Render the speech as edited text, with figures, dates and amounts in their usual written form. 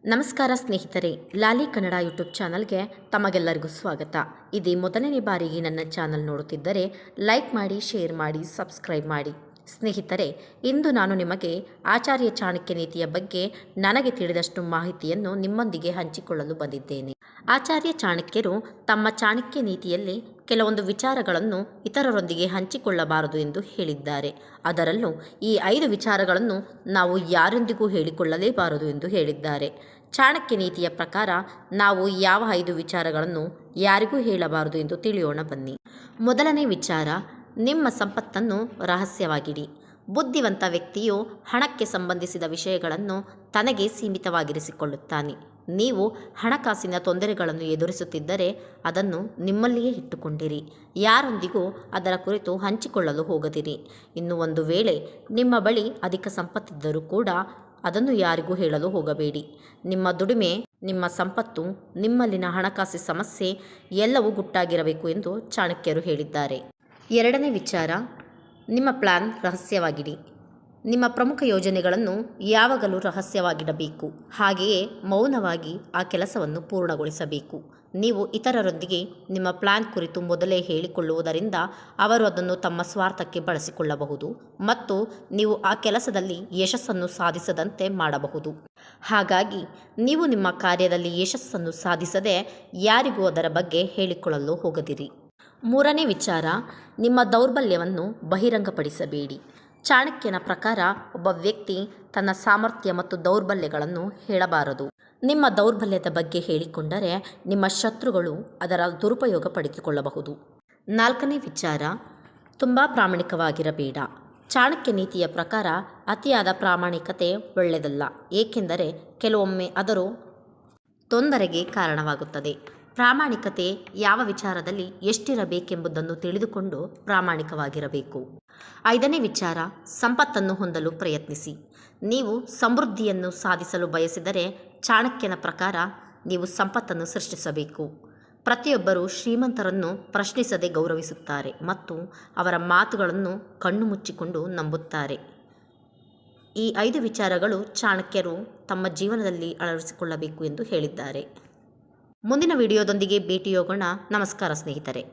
ನಮಸ್ಕಾರ ಸ್ನೇಹಿತರೆ, ಲಾಲಿ ಕನ್ನಡ ಯೂಟ್ಯೂಬ್ ಚಾನಲ್ಗೆ ತಮಗೆಲ್ಲರಿಗೂ ಸ್ವಾಗತ. ಇದೇ ಮೊದಲನೇ ಬಾರಿಗೆ ನನ್ನ ಚಾನಲ್ ನೋಡುತ್ತಿದ್ದರೆ ಲೈಕ್ ಮಾಡಿ, ಶೇರ್ ಮಾಡಿ, ಸಬ್ಸ್ಕ್ರೈಬ್ ಮಾಡಿ. ಸ್ನೇಹಿತರೆ, ಇಂದು ನಾನು ನಿಮಗೆ ಆಚಾರ್ಯ ಚಾಣಕ್ಯ ನೀತಿಯ ಬಗ್ಗೆ ನನಗೆ ತಿಳಿದಷ್ಟು ಮಾಹಿತಿಯನ್ನು ನಿಮ್ಮೊಂದಿಗೆ ಹಂಚಿಕೊಳ್ಳಲು ಬಂದಿದ್ದೇನೆ. ಆಚಾರ್ಯ ಚಾಣಕ್ಯರು ತಮ್ಮ ಚಾಣಕ್ಯ ನೀತಿಯಲ್ಲಿ ಕೆಲವೊಂದು ವಿಚಾರಗಳನ್ನು ಇತರರೊಂದಿಗೆ ಹಂಚಿಕೊಳ್ಳಬಾರದು ಎಂದು ಹೇಳಿದ್ದಾರೆ. ಅದರಲ್ಲೂ ಈ 5 ವಿಚಾರಗಳನ್ನು ನಾವು ಯಾರೊಂದಿಗೂ ಹೇಳಿಕೊಳ್ಳಲೇಬಾರದು ಎಂದು ಹೇಳಿದ್ದಾರೆ. ಚಾಣಕ್ಯ ನೀತಿಯ ಪ್ರಕಾರ ನಾವು ಯಾವ 5 ವಿಚಾರಗಳನ್ನು ಯಾರಿಗೂ ಹೇಳಬಾರದು ಎಂದು ತಿಳಿಯೋಣ ಬನ್ನಿ. ಮೊದಲನೇ ವಿಚಾರ, ನಿಮ್ಮ ಸಂಪತ್ತನ್ನು ರಹಸ್ಯವಾಗಿಡಿ. ಬುದ್ಧಿವಂತ ವ್ಯಕ್ತಿಯು ಹಣಕ್ಕೆ ಸಂಬಂಧಿಸಿದ ವಿಷಯಗಳನ್ನು ತನಗೆ ಸೀಮಿತವಾಗಿರಿಸಿಕೊಳ್ಳುತ್ತಾನೆ. ನೀವು ಹಣಕಾಸಿನ ತೊಂದರೆಗಳನ್ನು ಎದುರಿಸುತ್ತಿದ್ದರೆ ಅದನ್ನು ನಿಮ್ಮಲ್ಲಿಯೇ ಇಟ್ಟುಕೊಂಡಿರಿ. ಯಾರೊಂದಿಗೂ ಅದರ ಕುರಿತು ಹಂಚಿಕೊಳ್ಳಲು ಹೋಗದಿರಿ. ಇನ್ನು ಒಂದು ವೇಳೆ ನಿಮ್ಮ ಬಳಿ ಅಧಿಕ ಸಂಪತ್ತಿದ್ದರೂ ಕೂಡ ಅದನ್ನು ಯಾರಿಗೂ ಹೇಳಲು ಹೋಗಬೇಡಿ. ನಿಮ್ಮ ದುಡಿಮೆ, ನಿಮ್ಮ ಸಂಪತ್ತು, ನಿಮ್ಮಲ್ಲಿನ ಹಣಕಾಸು ಸಮಸ್ಯೆ ಎಲ್ಲವೂ ಗುಟ್ಟಾಗಿರಬೇಕು ಎಂದು ಚಾಣಕ್ಯರು ಹೇಳಿದ್ದಾರೆ. ಎರಡನೇ ವಿಚಾರ, ನಿಮ್ಮ ಪ್ಲಾನ್ ರಹಸ್ಯವಾಗಿಡಿ. ನಿಮ್ಮ ಪ್ರಮುಖ ಯೋಜನೆಗಳನ್ನು ಯಾವಾಗಲೂ ರಹಸ್ಯವಾಗಿಡಬೇಕು. ಹಾಗೆಯೇ ಮೌನವಾಗಿ ಆ ಕೆಲಸವನ್ನು ಪೂರ್ಣಗೊಳಿಸಬೇಕು. ನೀವು ಇತರರೊಂದಿಗೆ ನಿಮ್ಮ ಪ್ಲಾನ್ ಕುರಿತು ಮೊದಲೇ ಹೇಳಿಕೊಳ್ಳುವುದರಿಂದ ಅವರು ಅದನ್ನು ತಮ್ಮ ಸ್ವಾರ್ಥಕ್ಕೆ ಬಳಸಿಕೊಳ್ಳಬಹುದು ಮತ್ತು ನೀವು ಆ ಕೆಲಸದಲ್ಲಿ ಯಶಸ್ಸನ್ನು ಸಾಧಿಸದಂತೆ ಮಾಡಬಹುದು. ಹಾಗಾಗಿ ನೀವು ನಿಮ್ಮ ಕಾರ್ಯದಲ್ಲಿ ಯಶಸ್ಸನ್ನು ಸಾಧಿಸದೆ ಯಾರಿಗೂ ಅದರ ಬಗ್ಗೆ ಹೇಳಿಕೊಳ್ಳಲು ಹೋಗದಿರಿ. ಮೂರನೇ ವಿಚಾರ, ನಿಮ್ಮ ದೌರ್ಬಲ್ಯವನ್ನು ಬಹಿರಂಗಪಡಿಸಬೇಡಿ. ಚಾಣಕ್ಯನ ಪ್ರಕಾರ ಒಬ್ಬ ವ್ಯಕ್ತಿ ತನ್ನ ಸಾಮರ್ಥ್ಯ ಮತ್ತು ದೌರ್ಬಲ್ಯಗಳನ್ನು ಹೇಳಬಾರದು. ನಿಮ್ಮ ದೌರ್ಬಲ್ಯದ ಬಗ್ಗೆ ಹೇಳಿಕೊಂಡರೆ ನಿಮ್ಮ ಶತ್ರುಗಳು ಅದರ ದುರುಪಯೋಗ ಪಡೆದುಕೊಳ್ಳಬಹುದು. ನಾಲ್ಕನೇ ವಿಚಾರ, ತುಂಬ ಪ್ರಾಮಾಣಿಕವಾಗಿರಬೇಡ. ಚಾಣಕ್ಯ ನೀತಿಯ ಪ್ರಕಾರ ಅತಿಯಾದ ಪ್ರಾಮಾಣಿಕತೆ ಒಳ್ಳೆಯದಲ್ಲ, ಏಕೆಂದರೆ ಕೆಲವೊಮ್ಮೆ ಅದರ ತೊಂದರೆಗೆ ಕಾರಣವಾಗುತ್ತದೆ. ಪ್ರಾಮಾಣಿಕತೆ ಯಾವ ವಿಚಾರದಲ್ಲಿ ಎಷ್ಟಿರಬೇಕೆಂಬುದನ್ನು ತಿಳಿದುಕೊಂಡು ಪ್ರಾಮಾಣಿಕವಾಗಿರಬೇಕು. ಐದನೇ ವಿಚಾರ, ಸಂಪತ್ತನ್ನು ಹೊಂದಲು ಪ್ರಯತ್ನಿಸಿ. ನೀವು ಸಮೃದ್ಧಿಯನ್ನು ಸಾಧಿಸಲು ಬಯಸಿದರೆ ಚಾಣಕ್ಯನ ಪ್ರಕಾರ ನೀವು ಸಂಪತ್ತನ್ನು ಸೃಷ್ಟಿಸಬೇಕು. ಪ್ರತಿಯೊಬ್ಬರೂ ಶ್ರೀಮಂತರನ್ನು ಪ್ರಶ್ನಿಸದೆ ಗೌರವಿಸುತ್ತಾರೆ ಮತ್ತು ಅವರ ಮಾತುಗಳನ್ನು ಕಣ್ಣು ಮುಚ್ಚಿಕೊಂಡು ನಂಬುತ್ತಾರೆ. ಈ 5 ವಿಚಾರಗಳು ಚಾಣಕ್ಯರು ತಮ್ಮ ಜೀವನದಲ್ಲಿ ಅಳವಡಿಸಿಕೊಳ್ಳಬೇಕು ಎಂದು ಹೇಳಿದ್ದಾರೆ. ಮುಂದಿನ ವಿಡಿಯೋದೊಂದಿಗೆ ಭೇಟಿಯಾಗೋಣ. ನಮಸ್ಕಾರ ಸ್ನೇಹಿತರೆ.